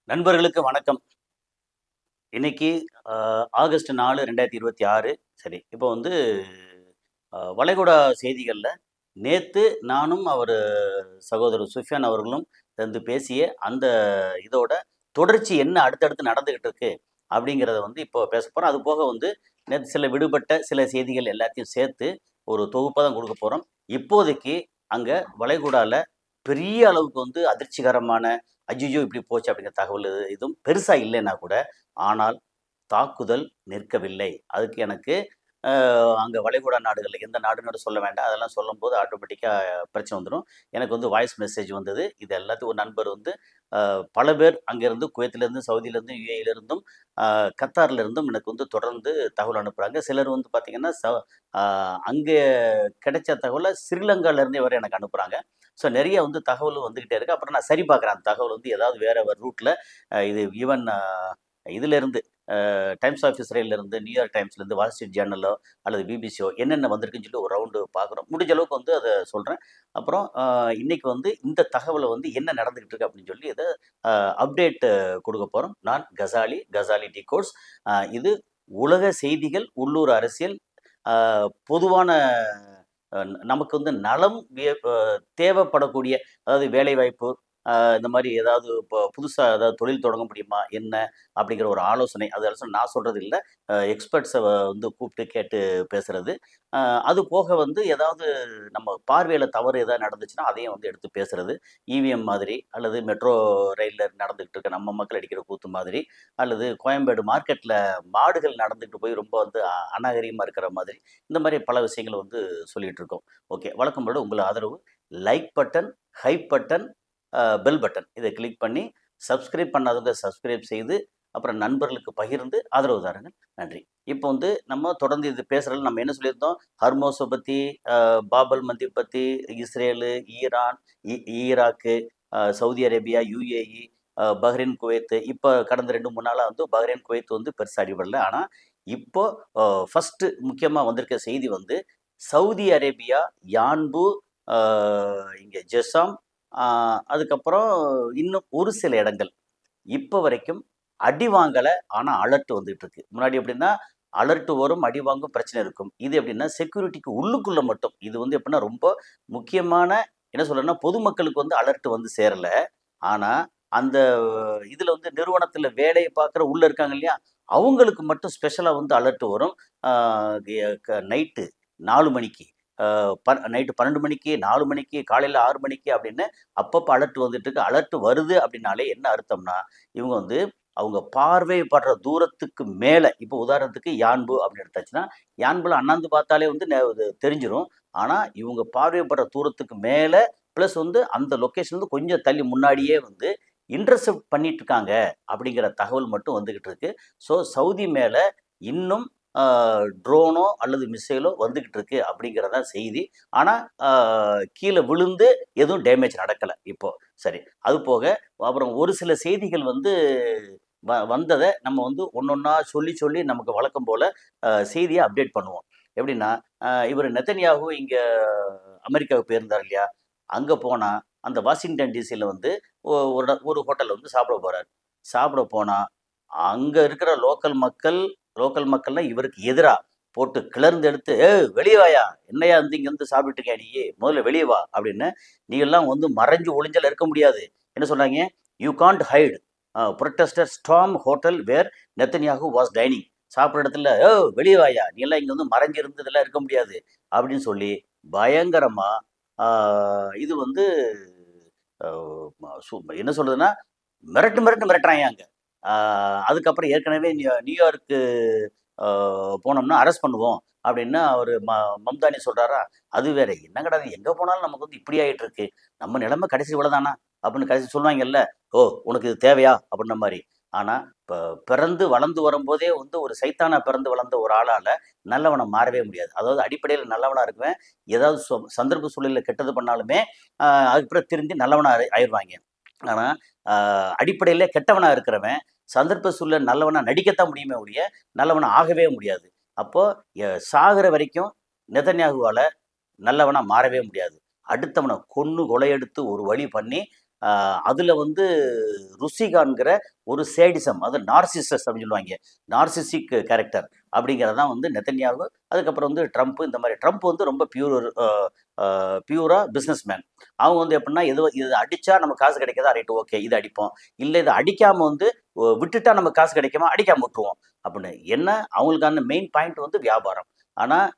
நண்பர்களுக்கு வணக்கம். இன்னைக்கு ஆகஸ்ட் 4, 2026. சரி, இப்போ வந்து வளைகுடா செய்திகள்ல நேத்து நானும் சகோதரர் சுஃபியான் அவர்களும் வந்து பேசிய அந்த இதோட தொடர்ச்சி என்ன அடுத்தடுத்து நடந்துகிட்டு இருக்கு அப்படிங்கிறத வந்து இப்போ பேச போறோம். அது போக வந்து நேத்து சில விடுபட்ட சில செய்திகள் எல்லாத்தையும் சேர்த்து ஒரு தொகுப்பா தான் குடுக்க போறோம். இப்போதைக்கு அங்க வளைகுடால பெரிய அளவுக்கு வந்து அதிர்ச்சிகரமான, "ஐய்யய்யோ! இப்படி போச்சு" அப்படிங்கிற தகவல் எதுவும் பெருசா இல்லைன்னா கூட, ஆனால் தாக்குதல் நிற்கவில்லை. அதுக்கு எனக்கு அங்க வளைகுடா நாடுகள்ல எந்த நாடுன்னு சொல்ல வேண்டாம். அதெல்லாம் சொல்லும்போது ஆட்டோமேட்டிக்கா பிரச்சனை வந்துரும். எனக்கு வந்து வாய்ஸ் மெசேஜ் வந்தது. இது எல்லாத்தையும் ஒரு நண்பர் வந்து பல பேர் அங்கேருந்து குவைத்திலேருந்து, சவுதியிலேருந்து, யுஏஇலேருந்தும், கத்தார்லேருந்தும் எனக்கு வந்து தொடர்ந்து தகவல் அனுப்புறாங்க. சிலர் வந்து பார்த்தீங்கன்னா, அ அங்கே கிடைச்ச தகவல ஸ்ரீலங்காலேருந்தே வேற எனக்கு அனுப்புறாங்க. ஸோ நெறைய வந்து தகவல் வந்துகிட்டே இருக்கு. அப்புறம் நான் சரி பார்க்குறேன். அந்த தகவல் வந்து ஏதாவது வேற ரூட்ல இது ஈவன் இதிலேருந்து டைம்ஸ் ஆஃப் இஸ்ரேல்லேருந்து, நியூயார்க் டைம்ஸ்லேருந்து, வால் ஸ்ட்ரீட் ஜேர்னலோ அல்லது பிபிசியோ என்னென்ன வந்திருக்குன்னு சொல்லி ஒரு ரவுண்டு பார்க்குறோம். முடிஞ்ச அளவுக்கு வந்து அத சொல்றேன். அப்புறம் இன்னைக்கு வந்து இந்த தகவல வந்து என்ன நடந்துகிட்டு இருக்கு அப்படின்னு சொல்லி இத அப்டேட் குடுக்க போறோம். நான் கசாலி டிகோட்ஸ். இது உலக செய்திகள், உள்ளூர் அரசியல், அ பொதுவான நமக்கு வந்து நலம் தேவைப்படக்கூடிய, அதாவது வேலைவாய்ப்பு, இந்த மாரி ஏதாவது இப்போ புதுசா ஏதாவது தொழில் தொடங்க முடியுமா? என்ன? அப்படிங்கிற ஒரு ஆலோசனை. அது ஆலோசனை நான் சொல்றது இல்ல. எக்ஸ்பர்ட்ஸ வந்து கூப்பிட்டு கேட்டு பேசுறது. அ அது போக வந்து ஏதாவது நம்ம பார்வையில தவறு ஏதாவது நடந்துச்சுன்னா, அதையும் வந்து எடுத்து பேசுறது. இவிஎம் மாதிரி அல்லது மெட்ரோ ரயில்ல நடந்துகிட்டு இருக்க நம்ம மக்கள் அடிக்கிற கூத்து மாதிரி, அல்லது கோயம்பேடு மார்க்கெட்ல மாடுகள் நடந்துட்டு போய் ரொம்ப வந்து அநாகரீகமா இருக்கிற மாதிரி, இந்த மாரி பல விஷயங்கள வந்து சொல்லிட்டு இருக்கோம். ஓகே. வழக்கம் போல உங்கள் ஆதரவு like button, hype button, bell button இத கிளிக் பண்ணி சப்ஸ்கிரைப் பண்ணாதவங்க சப்ஸ்கிரைப் செய்து, அப்புறம் நண்பர்களுக்கு பகிர்ந்து ஆதரவு தாருங்கள். நன்றி. இப்போ வந்து நம்ம தொடர்ந்து இது பேசுறதுல நம்ம என்ன சொல்லியிருந்தோம்? ஹர்மோஸ பத்தி, பாபல் மந்திப் பத்தி, Israel, Iran, Iraq, Saudi Arabia, UAE, Bahrain, Kuwait. இப்ப கடந்த 2, 3 நாளா வந்து பஹ்ரைன், குவைத் வந்து பெருசா அடிபடல. ஆனா, இப்போ அ ஃபர்ஸ்ட்டு முக்கியமா வந்திருக்க செய்தி வந்து, சவுதி அரேபியா, யான்பு, அ இங்க ஜெசாம், அ அதுக்கப்புறம் இன்னும் ஒரு சில இடங்கள். இப்ப வரைக்கும் அடி வாங்கல. ஆனா அலர்ட் வந்துட்டு இருக்கு. முன்னாடி எப்படின்னா, அலர்ட் வரும், அடி வாங்கும், பிரச்சனை இருக்கும். இது எப்படின்னா, செக்யூரிட்டிக்கு உள்ளுக்குள்ள மட்டும். இது வந்து எப்படின்னா, ரொம்ப முக்கியமான என்ன சொல்றேன்னா, பொதுமக்களுக்கு வந்து அலர்ட் வந்து சேரல. ஆனா, அந்த இதுல வந்து நிறுவனத்துல வேலை பார்க்குற உள்ள இருக்காங்க இல்லையா? அவங்களுக்கு மட்டும் ஸ்பெஷலா வந்து அலர்ட் வரும். ஆ எ க நைட்டு 4 மணிக்கு, அ நைட்டு 12 மணிக்கு, 4 மணிக்கு, காலையில 6 மணிக்கு அப்படின்னு அப்பப்ப அலர்ட் வந்துட்டு இருக்கு. அலர்ட் வருது அப்படின்னாலே என்ன அர்த்தம்னா, இவங்க வந்து அவங்க பார்வைப்படுற தூரத்துக்கு மேல, இப்போ உதாரணத்துக்கு யான்பு அப்படின்னு எடுத்தாச்சுன்னா, யான்புல அண்ணாந்து பார்த்தாலே வந்து இது தெரிஞ்சிரும். ஆனா, இவங்க பார்வைப்படுற தூரத்துக்கு மேல, பிளஸ் வந்து அந்த லொகேஷன்ல இருந்து கொஞ்சம் தள்ளி முன்னாடியே வந்து இன்டர்செப்ட் பண்ணிட்டு இருக்காங்க அப்படிங்கிற தகவல் மட்டும் வந்துகிட்டு இருக்கு. ஸோ சவுதி மேல இன்னும் அ ட்ரோனோ அல்லது மிசைலோ வந்துகிட்டு இருக்கு அப்படிங்கிறது தான் செய்தி. ஆனா, அ கீழ விழுந்து எதுவும் டேமேஜ் நடக்கல இப்போ. சரி. அது போக அப்புறம் ஒரு சில செய்திகள் வந்து வந்தத நம்ம வந்து ஒண்ணொன்னா சொல்லி, சொல்லி நமக்கு வழக்கம் போல செய்திய அப்டேட் பண்ணுவோம். எப்படின்னா, இவரு நெதன்யாகு இங்க அமெரிக்காவுக்கு போயிருந்தார் இல்லையா? அங்க போனா, அந்த வாஷிங்டன் டிசில வந்து ஒரு ஹோட்டல்ல வந்து சாப்பிட போறாரு. சாப்பிட போனா, அங்க இருக்கிற லோக்கல் மக்கள்னா இவருக்கு எதிரா போட்டு கிளர்ந்து எடுத்து, "ஏய் வெளிய வாயா! என்னய்யா வந்து இங்க வந்து சாப்பிட்டுட்டு இருக்க நீயி? முதல்ல வெளிய வா" அப்படின்னு. "நீ எல்லாம் வந்து மறைஞ்சு ஒளிஞ்செல்லாம் இருக்க முடியாது." என்ன சொன்னாய்ங்க? "You can't hide. Protesters storm hotel where Netanyahu was dining." சாப்பிடுற இடத்துல, "யோவ் வெளிய வாயா! நீ எல்லாம் இங்க வந்து மறைஞ்சு இருந்து இதெல்லாம் இருக்க முடியாது." அப்படின்னு சொல்லி பயங்கரமா ஆ இது வந்து அ என்ன சொல்றதுன்னா, மிரட்டுறாய்ங்க அங்க. ஆ அதுக்கப்புறம் ஏற்கனவே நியூயார்க்கு அ போனோம்னா அரெஸ்ட் பண்ணுவோம் அப்படின்னு அவரு மம்தானி சொல்றாரா, அது வேற. என்னங்கடா இது எங்க போனாலும் நமக்கு வந்து இப்படி ஆயிட்டு இருக்கு. நம்ம நிலைமை கடைசி இவ்வளவுதானா? அப்படின்னு கடைசி சொல்லுவாங்கல்ல, "ஓ! உனக்கு இது தேவையா?" அப்படின்ன மாரி. ஆனா, பிறந்து வளர்ந்து வரும்போதே வந்து ஒரு சைத்தானா பிறந்து வளர்ந்த ஒரு ஆளால நல்லவனா மாறவே முடியாது. அதாவது அடிப்படையில நல்லவனா இருக்குவன், ஏதாவது சந்தர்ப்ப சூழ்நிலையில கெட்டது பண்ணாலுமே, அதுக்கு பிறகு திருந்தி நல்லவனா ஆயிருவாய்ங்க. ஆனா, அ அடிப்படையில கெட்டவனா இருக்கிறவன், சந்தர்ப்ப சூழல் நல்லவனா நடிக்கத்தான் முடியுமே ஒழிய, நல்லவனா ஆகவே முடியாது. அப்போ சாகுற வரைக்கும் நெதன்யாகுவால நல்லவனா மாறவே முடியாது. அடுத்தவன கொன்னு கொலையெடுத்து ஒரு வழி பண்ணி, அதில் வந்து ருசிகான்கிற ஒரு சேடிசம், அது நார்சிசஸ் அப்படின்னு சொல்லுவாங்க, நார்சிசிக் கேரக்டர் அப்படிங்கிறதான் வந்து நெத்தன்யாகு. அதுக்கப்புறம் வந்து ட்ரம்ப். இந்த மாதிரி ட்ரம்ப் வந்து ரொம்ப பியூரா பிஸ்னஸ் மேன். அவங்க வந்து எப்படின்னா, இது அடிச்சா நம்ம காசு கிடைக்காதா, ரைட் ஓகே இது அடிப்போம், இல்லை இதை அடிக்காம வந்து விட்டுட்டா நம்ம காசு கிடைக்குமா, அடிக்காம விட்டுருவோம் அப்படின்னு. என்ன அவங்களுக்கான மெயின் பாயிண்ட் வந்து வியாபாரம். ஆனால்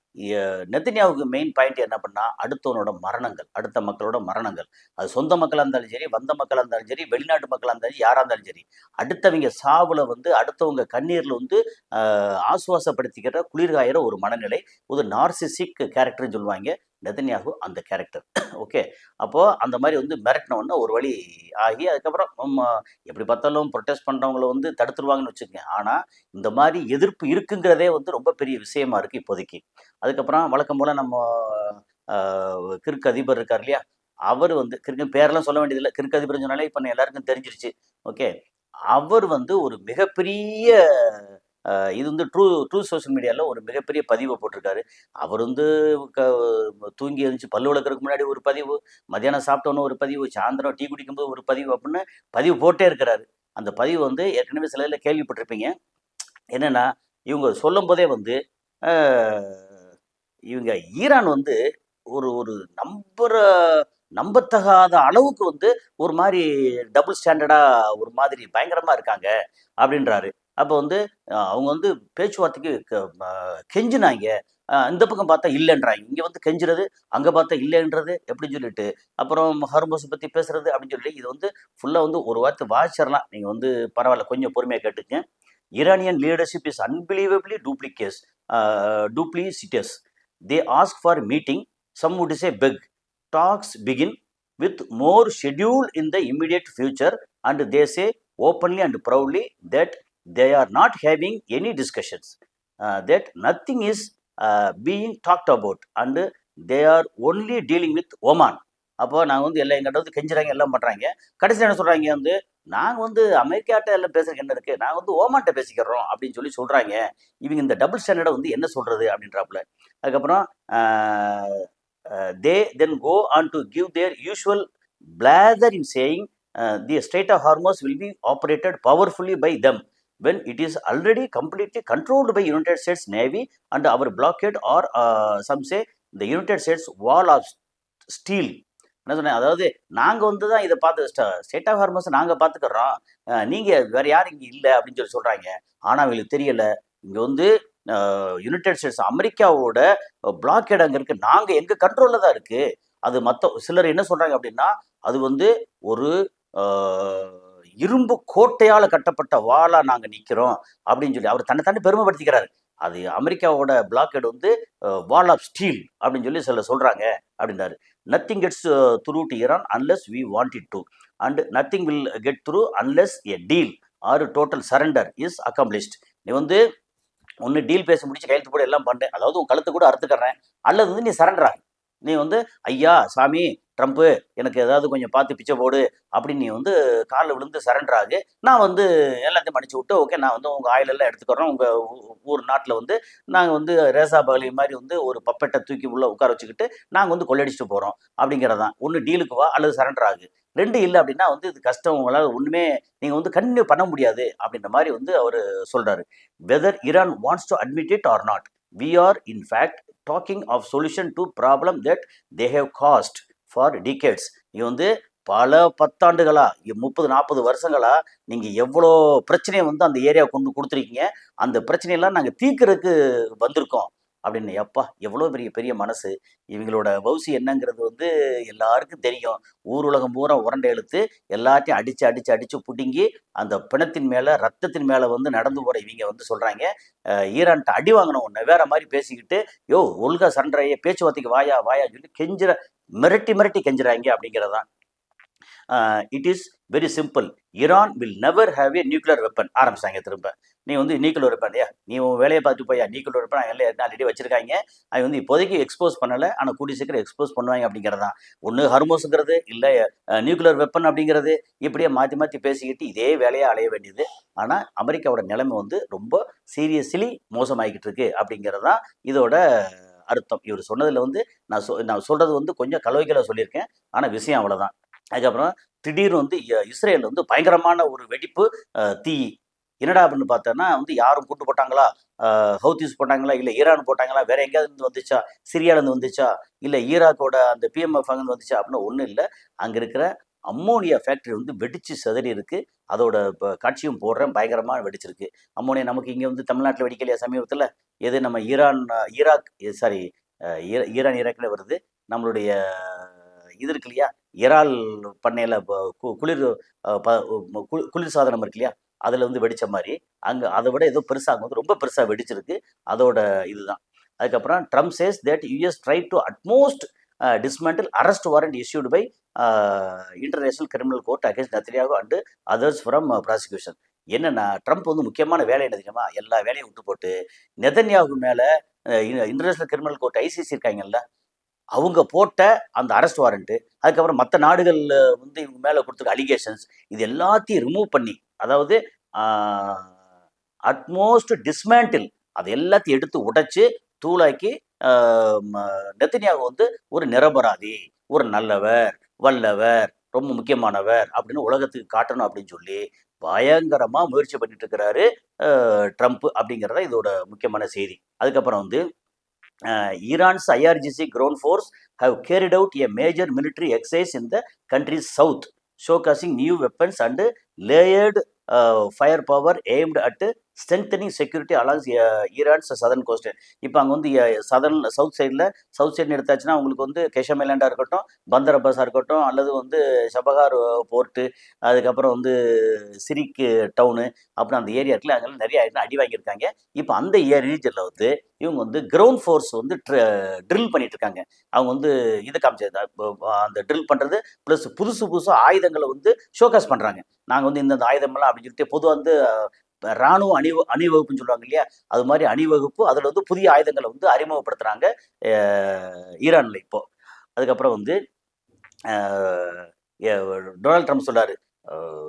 நெத்தன்யாவுக்கு மெயின் பாயிண்ட் என்ன பண்ணா, அடுத்தவனோட மரணங்கள், அடுத்த மக்களோட மரணங்கள். அது சொந்த மக்களாக இருந்தாலும் சரி, வந்த மக்களாக இருந்தாலும் சரி, வெளிநாட்டு மக்களாக இருந்தாலும் சரி, யாராக இருந்தாலும் சரி, அடுத்தவங்க சாவுல வந்து அடுத்தவங்க கண்ணீரில் வந்து ஆசுவாசப்படுத்திக்கிற குளிர்காயிற ஒரு மனநிலை, ஒரு நார்சிசிக் கேரக்டர்னு சொல்லுவாங்க. நெதன்யாகு அந்த கேரக்டர். ஓகே. அப்போது அந்த மாதிரி வந்து மிரட்டினோடனே ஒரு வழி ஆகி, அதுக்கப்புறம் எப்படி பார்த்தாலும் ப்ரொட்டஸ்ட் பண்ணுறவங்கள வந்து தடுத்துருவாங்கன்னு வச்சுக்கோங்க. ஆனால் இந்த மாதிரி எதிர்ப்பு இருக்குங்கிறதே வந்து ரொம்ப பெரிய விஷயமா இருக்குது இப்போதைக்கு. அதுக்கப்புறம் வழக்கம் போல் நம்ம கிறுக்கு அதிபர் இருக்கார் இல்லையா, அவர் வந்து கிறுக்கு பேரெல்லாம் சொல்ல வேண்டியதில்லை, கிறுக்கு அதிபர்னு சொன்னாலே இப்போ எல்லாருக்கும் தெரிஞ்சிருச்சு. ஓகே. அவர் வந்து ஒரு மிகப்பெரிய இது வந்து ட்ரூ சோஷியல் மீடியாவில் ஒரு மிகப்பெரிய பதிவை போட்டிருக்காரு. அவர் வந்து க தூங்கி எழுந்துச்சு பல்லு விளக்கறதுக்கு முன்னாடி ஒரு பதிவு, மத்தியானம் சாப்பிட்டோன்னே ஒரு பதிவு, சாயந்தரம் டீ குடிக்கும்போது ஒரு பதிவு அப்படின்னு பதிவு போட்டே இருக்கிறாரு. அந்த பதிவு வந்து ஏற்கனவே சில இதில் கேள்விப்பட்டிருப்பீங்க. என்னென்னா, இவங்க சொல்லும் போதே வந்து இவங்க ஈரான் வந்து ஒரு ஒரு நம்பத்தகாத அளவுக்கு வந்து ஒரு மாதிரி டபுள் ஸ்டாண்டர்டாக ஒரு மாதிரி பயங்கரமாக இருக்காங்க அப்படின்றாரு. அப்போ வந்து அவங்க வந்து பேச்சுவார்த்தைக்கு கெஞ்சினாங்க. இந்த பக்கம் பார்த்தா இல்லைன்றாங்க, இங்கே வந்து கெஞ்சுறது, அங்கே பார்த்தா இல்லைன்றது எப்படின்னு சொல்லிட்டு, அப்புறம் ஹர்மோஸை பற்றி பேசுறது அப்படின்னு சொல்லி, இது வந்து ஃபுல்லாக வந்து ஒரு வார்த்தை வாசிச்சிடலாம். நீங்கள் வந்து பரவாயில்ல, கொஞ்சம் பொறுமையாக கேட்டுக்கங்க. Iranian leadership is unbelievably duplicitous. They ask for meeting, some would say beg. Talks begin with more schedule in the immediate future, and they say openly and proudly that they are not having any discussions, that nothing is being talked about, and they are only dealing with Oman. அப்போ நாங்கள் வந்து எல்லாம் எங்கிட்ட வந்து கெஞ்சுறாங்க, எல்லாம் பண்ணுறாங்க. கடைசியில் என்ன சொல்கிறாங்க வந்து, நாங்கள் வந்து அமெரிக்காட்ட எல்லாம் பேசுறதுக்கு என்ன இருக்குது, நாங்கள் வந்து ஓமான்ட்ட பேசிக்கிறோம் அப்படின்னு சொல்லி சொல்கிறாங்க. இவங்க இந்த டபுள் ஸ்டாண்டர்டை வந்து என்ன சொல்கிறது அப்படின்றாப்புல. அதுக்கப்புறம் they then go on to give their usual blather in saying the Strait of Hormuz will be operated powerfully by them when it is already completely controlled by United States Navy, and our blockade, or some say the United States wall of steel. என்ன சொன்னேன், அதாவது நாங்கள் வந்து தான் இதை பார்த்து state of Hormuz நாங்கள் பார்த்துக்கிறோம், நீங்கள் வேறு யாரும் இங்கே இல்லை அப்படின்னு சொல்லி சொல்கிறாங்க. ஆனால் அவங்களுக்கு தெரியலை, இங்கே வந்து யுனைடெட் ஸ்டேட்ஸ் அமெரிக்காவோட பிளாக்கேட் அங்கே இருக்குது, நாங்கள் எங்கள் கண்ட்ரோலில் தான் இருக்குது. அது மற்ற சிலர் என்ன சொல்கிறாங்க அப்படின்னா, அது வந்து ஒரு இரும்பு கோட்டையால் கட்டப்பட்ட வாளாக நாங்கள் நிற்கிறோம் அப்படின்னு சொல்லி அவர் தன்னை தாண்டி பெருமைப்படுத்திக்கிறாரு. அது அமெரிக்காவோட பிளாக்கெட் வந்து வால் ஆஃப் ஸ்டீல் அப்படின்னு சொல்லி சில சொல்கிறாங்க அப்படின்றாரு. Nothing gets through to Iran unless we want it to, and nothing will get through unless a deal or total surrender is accomplished. நீ வந்து ஒன்று டீல் பேசி முடிச்சு கையெழுத்து போட எல்லாம் பண்ணுறேன், அதாவது உன் கழுத்து கூட அறுத்துக்கிறேன், அல்லது வந்து நீ சரண்டர் ஆகு. நீ வந்து ஐயா சாமி ட்ரம்ப்பு எனக்கு ஏதாவது கொஞ்சம் பார்த்து பிச்சை போடு அப்படின்னு நீ வந்து காலில் விழுந்து சரண்டர் ஆகு. நான் வந்து எல்லாத்தையும் மன்னிச்சு விட்டு ஓகே, நான் வந்து உங்கள் ஆயிலெல்லாம் எடுத்துக்கிறோம், உங்கள் ஊர் நாட்டில் வந்து நாங்கள் வந்து ரேசா பகலி மாதிரி வந்து ஒரு பப்பெட்டை தூக்கி உள்ள உட்கார வச்சுக்கிட்டு நாங்கள் வந்து கொள்ளடிச்சிட்டு போகிறோம் அப்படிங்கிறதான். ஒன்று டீலுக்கு வா அல்லது சரண்டர் ஆகு. ரெண்டு இல்லை அப்படின்னா வந்து இது கஷ்டம், உங்களால் ஒன்றுமே நீங்கள் வந்து கன்டினியூ பண்ண முடியாது அப்படின்ற மாதிரி வந்து அவர் சொல்கிறாரு. Whether Iran wants to admit it or not, we are in fact talking of solution to problem that they have caused for decades. இது வந்து பல பத்தாண்டுகளா, 30-40 வருஷங்களா நீங்கள் எவ்வளோ பிரச்சனையை வந்து அந்த ஏரியாவை கொண்டு கொடுத்துருக்கீங்க, அந்த பிரச்சனையெல்லாம் நாங்கள் தீர்க்கறதுக்கு வந்திருக்கோம் அப்படின்னு. எப்பா எவ்வளோ பெரிய பெரிய மனசு. இவங்களோட வவுசி என்னங்கிறது வந்து எல்லாருக்கும் தெரியும். ஊர் உலகம் பூரா உரண்டை இழுத்து எல்லாத்தையும் அடித்து அடித்து அடித்து பிடுங்கி அந்த பிணத்தின் மேலே ரத்தத்தின் மேலே வந்து நடந்து போகிற இவங்க வந்து சொல்கிறாங்க ஈரான்ட்ட அடி வாங்கணும் ஒன்று வேற மாதிரி பேசிக்கிட்டு, யோ ஒழுங்கா சண்டையே பேச்சுவார்த்தைக்கு வாயா வாயா சொல்லி கெஞ்சுற, மிரட்டி மிரட்டி கெஞ்சுறாங்க அப்படிங்கிறதான். It is very simple, Iran will never have A nuclear weapon ஆரம்பிச்சாங்க திரும்ப. நீ வந்து நியூக்ளியர் வெப்பன், நீ உன் வேலையை பார்த்துட்டு போயா, நியூக்ளியர் வெப்பன் எல்லாம் ஆல்ரெடி வச்சிருக்காங்க, அது வந்து இப்போதைக்கு எக்ஸ்போஸ் பண்ணலை, ஆனால் கூடிய சீக்கிரம் எக்ஸ்போஸ் பண்ணுவாங்க அப்படிங்கிறதான். ஒன்று ஹர்மோஸுங்கிறது இல்லை நியூக்ளியர் வெப்பன் அப்படிங்கிறது, இப்படியே மாற்றி மாற்றி பேசிக்கிட்டு இதே வேலையாக அலைய வேண்டியது. ஆனால் அமெரிக்காவோட நிலைமை வந்து ரொம்ப சீரியஸ்லி மோசமாகிக்கிட்டு இருக்கு அப்படிங்கிறதான் இதோட அர்த்தம். இவர் சொன்னதில் வந்து நான் சொல்கிறது வந்து கொஞ்சம் கலவைகளை சொல்லியிருக்கேன், ஆனால் விஷயம் அவ்வளோதான். அதுக்கப்புறம் திடீர்னு வந்து இஸ்ரேல் வந்து பயங்கரமான ஒரு வெடிப்பு, தீ. என்னடா அப்படின்னு பார்த்தோன்னா வந்து யாரும் கூட்டு போட்டாங்களா, ஹவுதீஸ் போட்டாங்களா, இல்லை ஈரான் போட்டாங்களா, வேற எங்கேயாவது இருந்து வந்துச்சா, சிரியாவிலேருந்து வந்துச்சா, இல்லை ஈராக்கோட அந்த பிஎம்எஃப் அங்கேருந்து வந்துச்சா அப்படின்னு ஒன்றும் இல்லை. அங்கே இருக்கிற அம்மோனியா ஃபேக்ட்ரி வந்து வெடிச்சு சிதறி இருக்கு. அதோட இப்போ காட்சியும் போடுறேன், பயங்கரமாக வெடிச்சிருக்கு. அம்மோனியா நமக்கு இங்கே வந்து தமிழ்நாட்டில் வெடிக்கலையா சமீபத்தில்? எது நம்ம ஈரான், ஈராக், சாரி, ஈரான் ஈராக்கில் வருது. நம்மளுடைய இது இருக்கு இல்லையா, இறால் பண்ணையில் குளிர், குளிர் சாதனம் இருக்கு இல்லையா, அதில் வந்து வெடித்த மாதிரி அங்கே அதை விட ஏதோ பெருசாக வந்து ரொம்ப பெருசாக வெடிச்சிருக்கு. அதோட இதுதான். அதுக்கப்புறம் Trump says that US try to utmost dismantle arrest warrant issued by international criminal court against Netanyahu and others from prosecution. என்னன்னா ட்ரம்ப் வந்து முக்கியமான வேலை என்ன தெரியுமா, எல்லா வேலையும் விட்டு போட்டு நெதன்யாகு மேலே இன்டர்நேஷனல் கிரிமினல் கோர்ட் ஐசிசி இருக்காங்கல்ல, அவங்க போட்ட அந்த அரெஸ்ட் வாரண்ட்டு, அதுக்கப்புறம் மற்ற நாடுகளில் வந்து இவங்க மேலே கொடுத்துருக்க அலிகேஷன்ஸ், இது எல்லாத்தையும் ரிமூவ் பண்ணி, அதாவது அட்மோஸ்ட் டிஸ்மேண்டில், அதை எல்லாத்தையும் எடுத்து உடைச்சு தூளாக்கி நெத்தன்யாகு வந்து ஒரு நிரபராதி, ஒரு நல்லவர், வல்லவர், ரொம்ப முக்கியமானவர் அப்படின்னு உலகத்துக்கு காட்டணும் அப்படின்னு சொல்லி பயங்கரமா முயற்சி பண்ணிட்டு இருக்கிறாரு ட்ரம்ப் அப்படிங்கிறத இதோட முக்கியமான செய்தி. அதுக்கப்புறம் வந்து Iran's IRGC ground force have carried out a major military exercise in the country's south, showcasing new weapons and layered firepower aimed at strengthening security along Iran's southern coast. இப்போ அங்கே வந்து சதர்ன் சவுத் சைடில் எடுத்தாச்சுன்னா உங்களுக்கு வந்து கெஷம் ஐலாண்டாக இருக்கட்டும், பந்தர் அப்பாஸாக இருக்கட்டும், அல்லது வந்து ஷபகார் போர்ட்டு, அதுக்கப்புறம் வந்து சிரிக் டவுனு, அப்புறம் அந்த ஏரியா இருக்குல்ல, அங்கெல்லாம் நிறைய அடி வாங்கியிருக்காங்க. இப்போ அந்த ரீஜனில் வந்து இவங்க வந்து கிரவுண்ட் ஃபோர்ஸ் வந்து ட்ரில் பண்ணிட்டு இருக்காங்க. அவங்க வந்து இதை காமிச்சது, அந்த ட்ரில் பண்ணுறது ப்ளஸ் புதுசாக ஆயுதங்களை வந்து ஷோகாஸ் பண்ணுறாங்க. நாங்கள் வந்து இந்த ஆயுதமெல்லாம் அப்படின்னு சொல்லிட்டு பொதுவாக வந்து இராணுவ அணிவகுப்புன்னு சொல்லுவாங்க இல்லையா, அது மாதிரி அணிவகுப்பு, அதில் வந்து புதிய ஆயுதங்களை வந்து அறிமுகப்படுத்துகிறாங்க ஈரானில் இப்போ. அதுக்கப்புறம் வந்து டொனால்ட் ட்ரம்ப் சொல்றாரு,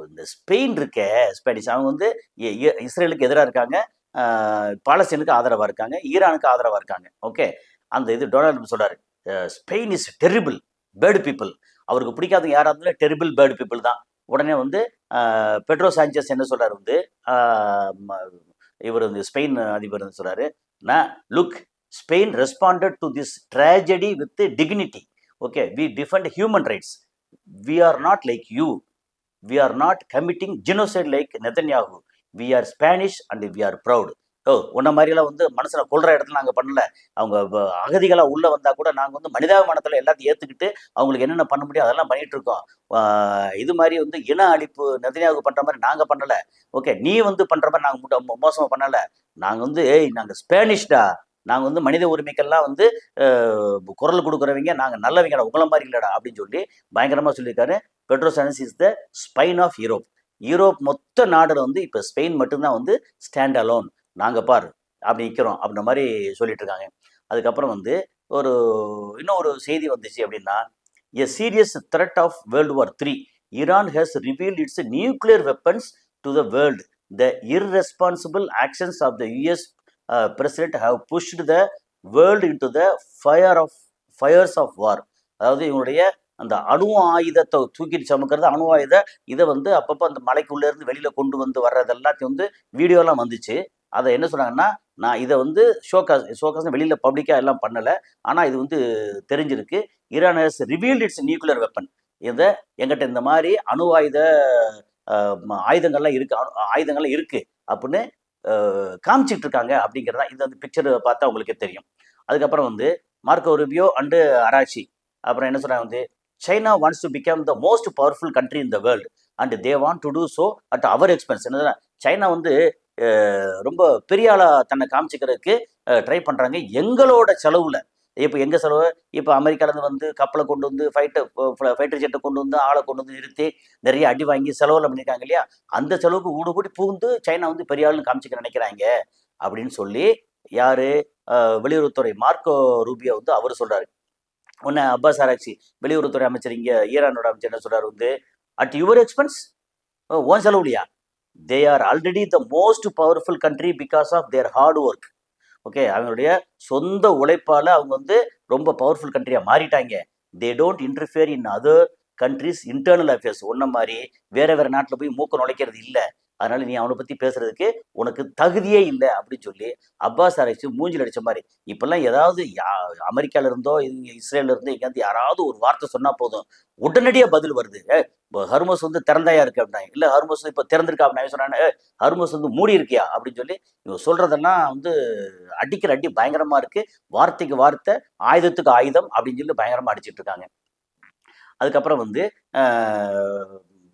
இந்த ஸ்பெயின் இருக்க ஸ்பானிஷ், அவங்க வந்து இஸ்ரேலுக்கு எதிராக இருக்காங்க, பாலஸ்தீனுக்கு ஆதரவாக இருக்காங்க, ஈரானுக்கு ஆதரவாக இருக்காங்க. ஓகே, அந்த இது டொனால்ட் ட்ரம்ப் சொல்றாரு, Spain is terrible bird people. அவருக்கு பிடிக்காத யாராக இருந்தாலும் டெரிபிள் பேர்டு பீப்புள் தான். உடனே வந்து பெட்ரோ சாnchez என்ன சொல்றாரு வந்து, இவர் வந்து ஸ்பெயின் அதிபர் சொல்றாரு, நான் look, Spain responded to this tragedy with dignity. Okay, we defend human rights, we are not like you, we are not committing genocide like Netanyahu, we are Spanish and we are proud. உன்ன மாதிரியெல்லாம் வந்து மனுஷனை கொள்ற இடத்துல நாங்கள் பண்ணல, அவங்க அகதிகளாக உள்ளே வந்தால் கூட நாங்கள் வந்து மனிதாபிமானத்தில் எல்லாத்தையும் ஏற்றுக்கிட்டு அவங்களுக்கு என்னென்ன பண்ண முடியும் அதெல்லாம் பண்ணிட்டு இருக்கோம். இது மாதிரி வந்து இன அழிப்பு நெதன்யாகு பண்ணுற மாதிரி நாங்கள் பண்ணலை. ஓகே, நீ வந்து பண்ணுற மாதிரி நாங்கள் மோசமாக பண்ணலை. நாங்கள் வந்து நாங்கள் ஸ்பேனிஷ்டா, நாங்கள் வந்து மனித உரிமைக்கெல்லாம் வந்து குரல் கொடுக்குறவங்க, நாங்கள் நல்லவங்கடா, உங்களை மாதிரி இல்லைடா அப்படின்னு சொல்லி பயங்கரமாக சொல்லியிருக்காரு. Pedro Sanchez is the spine of Europe மொத்த நாடுல வந்து இப்போ ஸ்பெயின் மட்டும்தான் வந்து ஸ்டாண்ட் அலோன், நாங்கள் பார் அப்படி நிற்கிறோம் அப்படின்ற மாதிரி சொல்லிட்டு இருக்காங்க. அதுக்கப்புறம் வந்து இன்னொரு செய்தி வந்துச்சு அப்படின்னா, a serious threat of world war 3, Iran has revealed its nuclear weapons to the world, the irresponsible actions of the US president have pushed the world into the fires of war. அதாவது இவங்களுடைய அந்த அணு ஆயுதத்தை தூக்கிட்டு சமக்கிறது, அணு ஆயுத இதை வந்து அப்பப்போ அந்த மலைக்குள்ளேருந்து வெளியில் கொண்டு வந்து வர்றது எல்லாத்தையும் வந்து வீடியோலாம் வந்துச்சு. அதை என்ன சொன்னாங்கன்னா, நான் இதை வந்து ஷோகாஸ் வெளியில் பப்ளிக்காக எல்லாம் பண்ணலை, ஆனால் இது வந்து தெரிஞ்சிருக்கு, Iran has revealed its nuclear weapon, இதை எங்கிட்ட இந்த மாதிரி அணு ஆயுதங்கள்லாம் இருக்கு அப்படின்னு காமிச்சிட்டு இருக்காங்க அப்படிங்கிறதா இந்த பிக்சர் பார்த்தா உங்களுக்கே தெரியும். அதுக்கப்புறம் வந்து மார்க்கோ ரூபியோ அண்டு அராச்சி அப்புறம் என்ன சொல்றாங்க வந்து, China wants to become the most powerful country in the world and they want to do so at our expense. என்ன, சைனா வந்து ரொம்ப பெரிய ஆளா தன்னை காமிச்சிக்கிறதுக்கு ட்ரை பண்றாங்க எங்களோட செலவுல. இப்போ எங்கள் செலவு, இப்போ அமெரிக்காலேருந்து வந்து கப்பலை கொண்டு வந்து ஃபைட்டர் ஜெட்டை கொண்டு வந்து ஆளை கொண்டு வந்து நிறுத்தி நிறைய அடி வாங்கி செலவில் பண்ணியிருக்காங்க இல்லையா, அந்த செலவுக்கு ஊடு கூடி பூந்து சைனா வந்து பெரிய ஆளுன்னு காமிச்சிக்க நினைக்கிறாங்க அப்படின்னு சொல்லி யாரு, வெளியுறவுத்துறை மார்க்கோ ரூபியோ வந்து அவர் சொல்றாரு. உன்ன அப்பாஸ் ஆராய்ச்சி வெளியுறவுத்துறை அமைச்சர் இங்கே ஈரானோட அமைச்சர் என்ன சொல்றாரு வந்து, அட் யுவர் எக்ஸ்பென்ஸ், ஓன் செலவுலையா, they are already the most powerful country because of their hard work. Okay, அவங்களுடைய சொந்த உழைப்பால் அவங்க வந்து ரொம்ப பவர்ஃபுல் கண்ட்ரியாக மாறிட்டாங்க. They don't interfere in other countries internal affairs. ஒன்ன மாரி வேற வேற நாட்டுல போய் மூக்க நுழைக்கிறது இல்ல. அதனால நீ அவன பத்தி பேசுறதுக்கு உனக்கு தகுதியே இல்ல அப்படின்னு சொல்லி அப்பாஸ் அரக்சி மூஞ்சில அடிச்ச மாரி. இப்பல்லாம் ஏதாவது அமெரிக்கால இருந்தோ, இஸ்ரேல்ல இருந்தோ எங்கேயாவது யாராவது ஒரு வார்த்தை சொன்னா போதும். உடனடியா பதில் வருது. ஹர்மஸ் வந்து திறந்தாயா இருக்கு அப்படின்னாங்க. இல்ல ஹர்மஸ் இப்ப திறந்திருக்கா அப்படின்னு சொன்னாங்க. ஹர்மஸ் வந்து மூடி இருக்கியா அப்படின்னு சொல்லி இவங்க சொல்றதெல்லாம் வந்து அடிக்கிற அடி பயங்கரமா இருக்கு. வார்த்தைக்கு வார்த்தை, ஆயுதத்துக்கு ஆயுதம் அப்படின்னு சொல்லி பயங்கரமா அடிச்சிட்டு இருக்காங்க. அதுக்கப்புறம் வந்து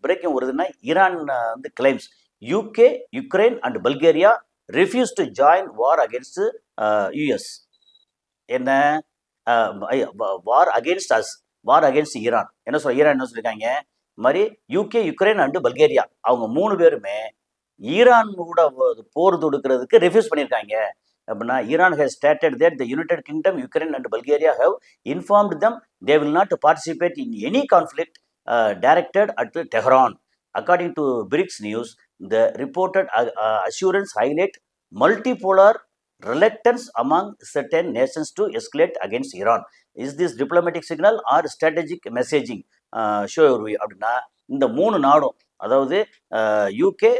பிரேக்கிங் வருதுன்னா ஈரான் வந்து claims UK, Ukraine and Bulgaria refuse to join war against US. என்ன war against us, war against Iran. என்ன சொல்ல ஈரான் என்ன சொல்லியிருக்காங்க, இந்த மாதிரி யூகே, யுக்ரைன் அண்டு பல்கேரியா அவங்க 3 பேருமே ஈரான் கூட போர் தொடுக்கிறதுக்கு ரெஃப்யூஸ் பண்ணியிருக்காங்க. அப்படின்னா Iran has stated that the United Kingdom, Ukraine and Bulgaria have informed them they will not participate in any conflict directed at Tehran. According to BRICS News, the reported assurance highlight multipolar reluctance among certain nations to escalate against Iran. Is this diplomatic signal or strategic messaging? Show your view. அப்படின்னா இந்த 3 நாடும், அதாவது UK,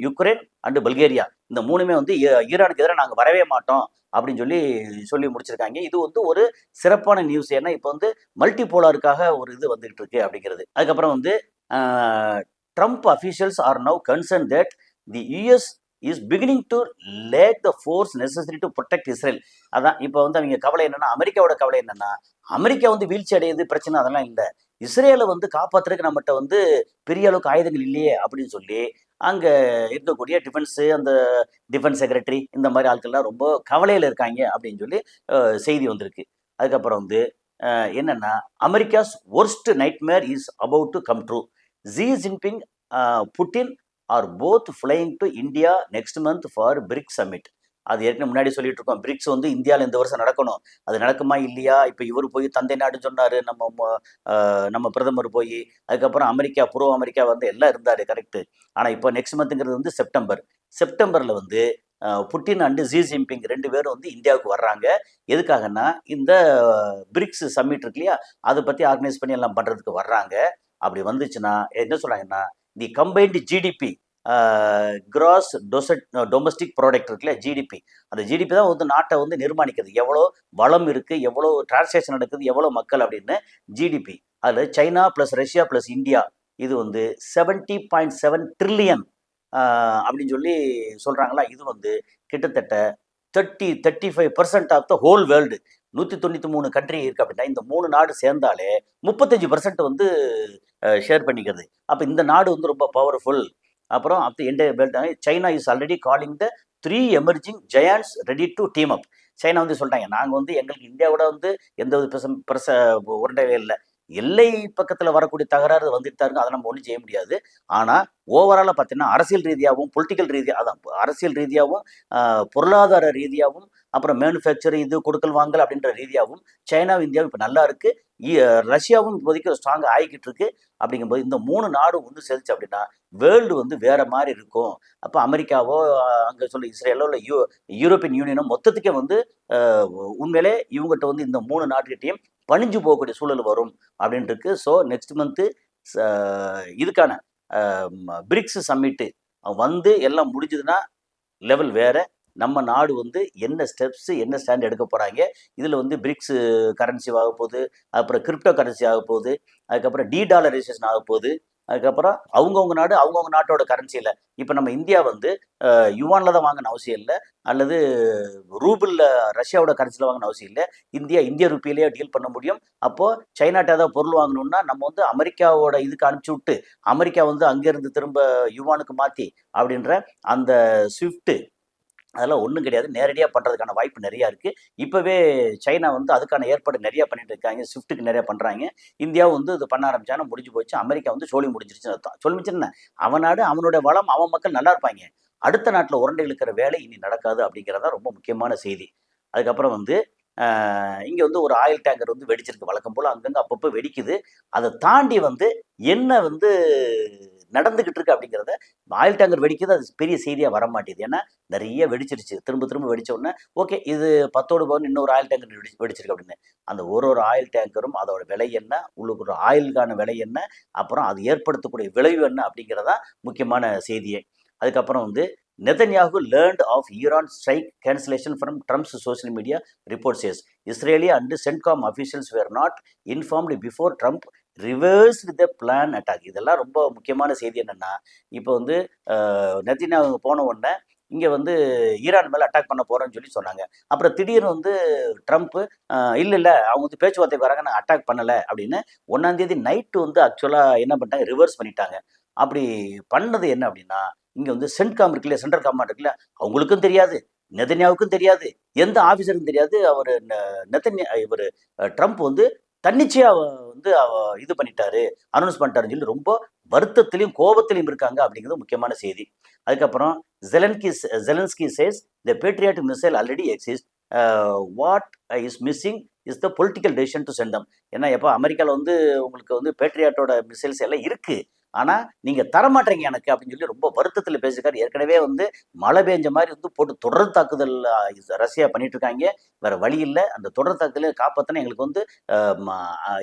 Ukraine and Bulgaria, இந்த 3மே வந்து ஈரானுக்கு எதிராக நாங்கள் வரவே மாட்டோம் அப்படின்னு சொல்லி முடிச்சிருக்காங்க. இது வந்து ஒரு சிறப்பான நியூஸ். ஏன்னா இப்போ வந்து மல்டி போலாருக்காக ஒரு இது வந்துகிட்டு இருக்கு அப்படிங்கிறது. அதுக்கப்புறம் வந்து Trump officials are now concern that the US is beginning to lag the force necessary to protect Israel. அதான் இப்போ வந்து அவங்க கவலை என்னன்னா, அமெரிக்காவோட கவலை என்னன்னா, அமெரிக்கா வந்து வீழ்ச்சி அடையுது, பிரச்சனை அதெல்லாம் இல்லை, இஸ்ரேலை வந்து காப்பாற்றுறதுக்கு நம்மகிட்ட வந்து பெரிய அளவுக்கு ஆயுதங்கள் இல்லையே அப்படின்னு சொல்லி அங்கே இருக்கக்கூடிய டிஃபென்ஸு, அந்த டிஃபென்ஸ் செக்ரட்டரி, இந்த மாதிரி ஆட்கள்லாம் ரொம்ப கவலையில் இருக்காங்க அப்படின்னு சொல்லி செய்தி வந்திருக்கு. அதுக்கப்புறம் வந்து என்னன்னா, America's worst nightmare is about to come true. Xi Jinping, Putin are both flying to India next month for BRICS summit. அது ஏற்கனவே முன்னாடி சொல்லிட்டு இருக்கோம், பிரிக்ஸ் வந்து இந்தியாவில் இந்த வருஷம் நடக்கணும், அது நடக்குமா இல்லையா. இப்போ இவர் போய் தந்தை நாடுன்னு சொன்னார், நம்ம பிரதமர் போய், அதுக்கப்புறம் அமெரிக்கா, புரோ அமெரிக்கா வந்து எல்லாம் இருந்தார், கரெக்டு. ஆனால் இப்போ நெக்ஸ்ட் மந்த்துங்கிறது வந்து செப்டம்பரில் வந்து புட்டின் அண்டு ஜி ஜின்பிங் 2 பேரும் வந்து இந்தியாவுக்கு வர்றாங்க. எதுக்காகன்னா இந்த பிரிக்ஸ் சம்மிட் இருக்கு இல்லையா, அதை பற்றி ஆர்கனைஸ் பண்ணி எல்லாம் பண்ணுறதுக்கு வர்றாங்க. அப்படி வந்துச்சுன்னா என்ன சொல்கிறாங்கன்னா, the combined GDP, gross domestic product இருக்குல்ல, ஜிடிபி, அந்த ஜிடிபி தான் வந்து நாட்டை வந்து நிர்மாணிக்கிறது. எவ்வளோ வளம் இருக்குது, எவ்வளோ டிரான்சாக்ஷன் நடக்குது, எவ்வளோ மக்கள் அப்படின்னு ஜிடிபி. அதில் China plus Russia plus India இது வந்து 70.7 ட்ரில்லியன் அப்படின்னு சொல்லி சொல்கிறாங்களா. இது வந்து கிட்டத்தட்ட 35% of the whole world. 193 country இருக்குது அப்படின்னா இந்த 3 நாடு சேர்ந்தாலே 35% வந்து ஷேர் பண்ணிக்கிறது. அப்போ இந்த நாடு வந்து ரொம்ப பவர்ஃபுல். அப்புறம் அப்போ entire belt China is already calling the 3 emerging giants ready to team up. China வந்து சொல்லிட்டாங்க, நாங்கள் வந்து எங்களுக்கு இந்தியாவோட வந்து எந்த ஒரு உரண்டவே இல்லை, எல்லை பக்கத்தில் வரக்கூடிய தகராறு வந்துட்டு தான் இருக்கு, அதை நம்ம ஒன்றும் செய்ய முடியாது. ஆனால் ஓவராலாக பார்த்தீங்கன்னா அரசியல் ரீதியாகவும் பொலிட்டிக்கல் ரீதியாக, அதான் அரசியல் ரீதியாகவும் பொருளாதார ரீதியாகவும் அப்புறம் மேனுஃபேக்சர் இது கொடுக்கல் வாங்கல் அப்படின்ற ரீதியாகவும் சைனாவும் இந்தியாவும் இப்போ நல்லா இருக்கு. ரஷ்யாவும் இப்போதைக்கு ஸ்ட்ராங்காக ஆகிக்கிட்டு இருக்கு. அப்படிங்கும்போது இந்த 3 நாடும் ஒன்று சேர்ந்துச்சு அப்படின்னா வேர்ல்டு வந்து வேற மாதிரி இருக்கும். அப்போ அமெரிக்காவோ அங்கே சொல்லி இஸ்ரேலோ இல்லை யூரோப்பியன் யூனியனோ மொத்தத்துக்கே வந்து உண்மையிலே இவங்ககிட்ட வந்து இந்த 3 நாட்டுக்கிட்டையும் பணிஞ்சு போகக்கூடிய சூழல் வரும் அப்படின்ட்டு இருக்கு. ஸோ நெக்ஸ்ட் மந்த்து இதுக்கான பிரிக்ஸ் சம்மிட்டு வந்து எல்லாம் முடிஞ்சதுன்னா லெவல் வேற. நம்ம நாடு வந்து என்ன ஸ்டெப்ஸு, என்ன ஸ்டாண்ட் எடுக்க போகிறாங்க, இதில் வந்து பிரிக்ஸு கரன்சி ஆக போகுது, அப்புறம் கிரிப்டோ கரன்சி ஆக போகுது, அதுக்கப்புறம் டீடாலரைசேஷன் ஆக போகுது, அதுக்கப்புறம் அவங்கவுங்க நாடு அவங்கவுங்க நாட்டோட கரன்சியில். இப்போ நம்ம இந்தியா வந்து யுவானில் தான் வாங்கின அவசியம் இல்லை, அல்லது ரூபிளில் ரஷ்யாவோட கரன்சியில் வாங்கின அவசியம் இல்லை. இந்திய ருப்பியிலேயே டீல் பண்ண முடியும். அப்போது சைனாட்ட ஏதாவது பொருள் வாங்கணும்னா நம்ம வந்து அமெரிக்காவோட இதுக்கு அனுப்பிச்சி விட்டு அமெரிக்கா வந்து அங்கேருந்து திரும்ப யுவானுக்கு மாற்றி அப்படின்ற அந்த ஸ்விஃப்ட்டு அதெல்லாம் ஒன்றும் கிடையாது. நேரடியாக பண்ணுறதுக்கான வாய்ப்பு நிறையா இருக்குது. இப்போவே சைனா வந்து அதுக்கான ஏற்பாடு நிறையா பண்ணிட்டு இருக்காங்க, ஸ்விஃப்ட்டுக்கு நிறையா பண்ணுறாங்க. இந்தியாவும் வந்து இது பண்ண ஆரம்பிச்சாங்கன்னா முடிஞ்சு போச்சு. அமெரிக்கா வந்து சோழி முடிஞ்சிருச்சுன்னு அர்த்தம். சொல்லிச்சுன்னா அவன் நாடு அவனோட வளம் அவன் மக்கள் நல்லா இருப்பாங்க, அடுத்த நாட்டில் உரண்டை இழுக்கிற வேலை இனி நடக்காது அப்படிங்கிறதா ரொம்ப முக்கியமான செய்தி. அதுக்கப்புறம் வந்து இங்கே வந்து ஒரு ஆயில் டேங்கர் வந்து வெடிச்சிருக்கு, வழக்கம் போல் அங்கங்கே அப்பப்போ வெடிக்குது. அதை தாண்டி வந்து என்ன வந்து நடந்துகிட்டு இருக்கு அப்படிங்கிறத ஆயில் டேங்கர் வெடிக்கிறது அது பெரிய செய்தியாக வர மாட்டேது. ஏன்னா நிறைய வெடிச்சிருச்சு, திரும்ப திரும்ப வெடிச்ச உடனே ஓகே இது 10ஓடு பவன் இன்னொரு ஆயில் டேங்கர் வெடிச்சிருக்கு அப்படின்னு. அந்த ஒரு ஆயில் டேங்கரும் அதோட விலை என்ன, உள்ளுக்குற ஆயிலுக்கான விலை என்ன, அப்புறம் அது ஏற்படுத்தக்கூடிய விளைவு என்ன அப்படிங்கிறதா முக்கியமான செய்தியே. அதுக்கப்புறம் வந்து Netanyahu learned of Iran strike cancellation from Trump's social media report says Israeli and CENTCOM officials were not informed before Trump reversed the plan attack. இதெல்லாம் ரொம்ப முக்கியமான செய்தி என்னென்னா, இப்போ வந்து நெதன்யாகு போன உடனே இங்கே வந்து ஈரான் மேலே அட்டாக் பண்ண போகிறேன்னு சொல்லி சொன்னாங்க. அப்புறம் திடீர்னு வந்து ட்ரம்ப்பு இல்லை அவங்க வந்து பேச்சுவார்த்தைக்கு வராங்க, நான் அட்டாக் பண்ணலை அப்படின்னு 1ஆம் தேதி நைட்டு வந்து ஆக்சுவலாக என்ன பண்ணிட்டாங்க, ரிவர்ஸ் பண்ணிட்டாங்க. அப்படி பண்ணது என்ன அப்படின்னா, இங்கே வந்து சென்ட்காம் இருக்குல்ல, சென்ட்ரல் கமாண்ட் இருக்குல்ல, அவங்களுக்கும் தெரியாது, நெதன்யாவுக்கும் தெரியாது, எந்த ஆஃபீஸருக்கும் தெரியாது. அவர் இவர் ட்ரம்ப் வந்து தன்னிச்சையா வந்து இது பண்ணிட்டாரு, அனௌன்ஸ் பண்ணிட்டாருன்னு சொல்லி ரொம்ப வருத்தத்திலையும் கோபத்திலையும் இருக்காங்க அப்படிங்கிறது முக்கியமான செய்தி. அதுக்கப்புறம் Zelensky says the patriotic missile already exist, what is missing is the political decision to send them. ஏன்னா எப்போ அமெரிக்காவில் வந்து உங்களுக்கு வந்து பேட்ரியாட்டோட மிசைல்ஸ் எல்லாம் இருக்குது, ஆனால் நீங்கள் தரமாட்டீங்க எனக்கு அப்படின்னு சொல்லி ரொம்ப வருத்தத்தில் பேசியிருக்காரு. ஏற்கனவே வந்து மழை பெஞ்ச மாதிரி வந்து போட்டு தொடர் தாக்குதல் ரஷ்யா பண்ணிட்டு இருக்காங்க. வேற வழி இல்லை, அந்த தொடர் தாக்குதலை காப்பாற்றினா எங்களுக்கு வந்து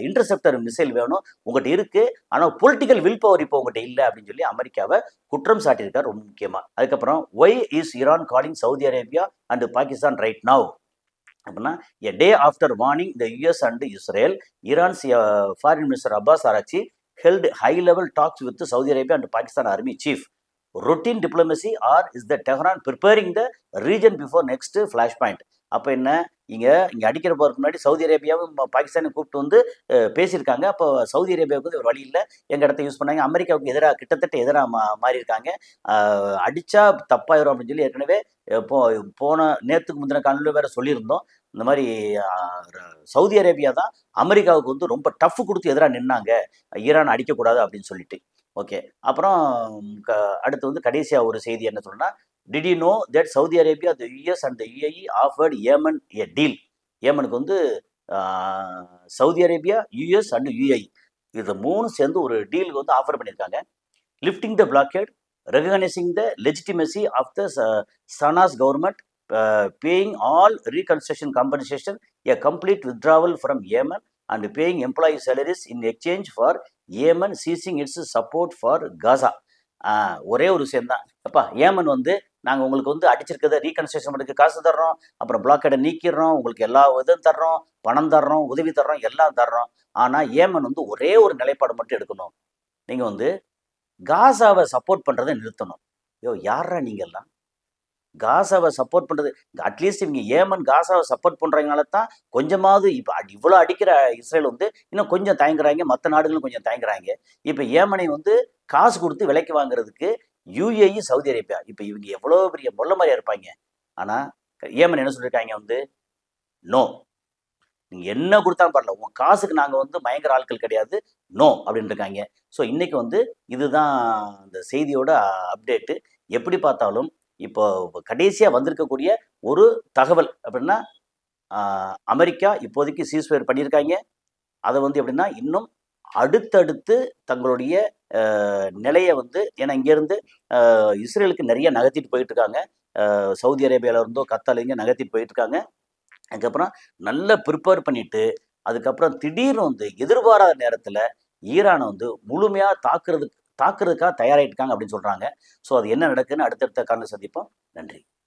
இன்டர்செப்டர் மிசைல் வேணும், உங்கள்கிட்ட இருக்கு, ஆனால் பொலிட்டிக்கல் வில் பவர் இப்போ உங்கள்கிட்ட இல்லை அப்படின்னு சொல்லி அமெரிக்காவை குற்றம் சாட்டியிருக்காரு ரொம்ப முக்கியமாக. அதுக்கப்புறம் why is Iran calling Saudi Arabia and Pakistan right now அப்படின்னா, a day after warning the US and Israel, Iran's foreign minister Abbas Araghchi held high-level talks with the Saudi Arabia and Pakistan Army chief. Routine diplomacy, or is the Tehran preparing the region before next flashpoint? அப்போ என்ன, இங்கே அடிக்கிற போகிறதுக்கு முன்னாடி Saudi அரேபியாவும் பாகிஸ்தானையும் கூப்பிட்டு வந்து பேசியிருக்காங்க. அப்போ சவுதி அரேபியாவுக்கு வந்து ஒரு வழி இல்லை, எங்கள் இடத்த யூஸ் பண்ணாங்க, அமெரிக்காவுக்கு எதிராக கிட்டத்தட்ட எதிராக மாறி இருக்காங்க. அடித்தா தப்பாயிரும் அப்படின்னு சொல்லி ஏற்கனவே போன நேற்றுக்கு முந்தின காலையில் வேற சொல்லியிருந்தோம். இந்த மாதிரி சவுதி அரேபியா தான் அமெரிக்காவுக்கு வந்து ரொம்ப டஃப் கொடுத்து எதிராக நின்னாங்க, ஈரான் அடிக்கக்கூடாது அப்படின்னு சொல்லிட்டு. ஓகே, அப்புறம் அடுத்து வந்து கடைசியாக ஒரு செய்தி என்ன சொல்றேன்னா, did you know that Saudi Arabia, the US and the UAE offered Yemen a deal. ஏமனுக்கு வந்து Saudi Arabia, US and UAE இது 3 சேர்ந்து ஒரு டீலுக்கு வந்து ஆஃபர் பண்ணியிருக்காங்க. Lifting the blockade, recognizing the legitimacy of the Sanaa's government, paying all reconstruction compensation, a complete withdrawal from Yemen, and paying employee salaries in exchange for Yemen ceasing its support for Gaza. ஒரே ஒரு விஷயம் தான், அப்பா Yemen வந்து நாங்கள் உங்களுக்கு வந்து அடிச்சிருக்கிறத reconstruction பண்ணுறதுக்கு காசு தர்றோம், அப்புறம் பிளாக்கெட்டை நீக்கிடுறோம், உங்களுக்கு எல்லா இதுவும் தர்றோம், பணம் தர்றோம், உதவி தர்றோம், எல்லாம் தர்றோம். ஆனால் ஏமன் வந்து ஒரே ஒரு நிலைப்பாடு மட்டும் எடுக்கணும், நீங்கள் வந்து காசாவை சப்போர்ட் பண்ணுறதை நிறுத்தணும். யாரா நீங்கள்லாம் காசாவை சப்போர்ட் பண்ணுறது? அட்லீஸ்ட் இவங்க ஏமன் காசாவை சப்போர்ட் பண்ணுறதுனால தான் கொஞ்சமாவது இப்போ இவ்வளோ அடிக்கிற இஸ்ரேல் வந்து இன்னும் கொஞ்சம் தயங்குறாங்க, மற்ற நாடுகளும் கொஞ்சம் தயங்குறாங்க. இப்போ ஏமனை வந்து காசு கொடுத்து விலைக்கு வாங்குறதுக்கு யுஏஇ, சவுதி அரேபியா, இப்போ இவங்க எவ்வளோ பெரிய மொல்ல மாதிரியா இருப்பாங்க. ஆனால் ஏமன் என்ன சொல்லியிருக்காங்க வந்து, நோ, நீங்கள் என்ன கொடுத்தாலும் பரல, உங்கள் காசுக்கு நாங்கள் வந்து பயங்கர ஆட்கள் கிடையாது, நோ அப்படின்னு இருக்காங்க. ஸோ இன்னைக்கு வந்து இதுதான் இந்த செய்தியோட அப்டேட்டு. எப்படி பார்த்தாலும் இப்போ கடைசியாக வந்திருக்கக்கூடிய ஒரு தகவல் அப்படின்னா, அமெரிக்கா இப்போதைக்கு சீஸ்ஃபயர் பண்ணியிருக்காங்க. அதை வந்து எப்படின்னா இன்னும் அடுத்தடுத்து தங்களுடைய நிலையை வந்து, ஏன்னா இங்கேருந்து இஸ்ரேலுக்கு நிறைய நகர்த்திட்டு போயிட்டு இருக்காங்க, சவுதி அரேபியாவில் இருந்தோ கத்தாலேங்க நகர்த்திட்டு போயிட்டு இருக்காங்க. அதுக்கப்புறம் நல்லா ப்ரிப்பேர் பண்ணிட்டு, அதுக்கப்புறம் திடீர்னு வந்து எதிர்பாராத நேரத்தில் ஈரானை வந்து முழுமையாக தாக்குறதுக்காக தயாராகிட்டு இருக்காங்க அப்படின்னு சொல்கிறாங்க. ஸோ அது என்ன நடக்குதுன்னு அடுத்தடுத்த காலையில் சந்திப்போம். நன்றி.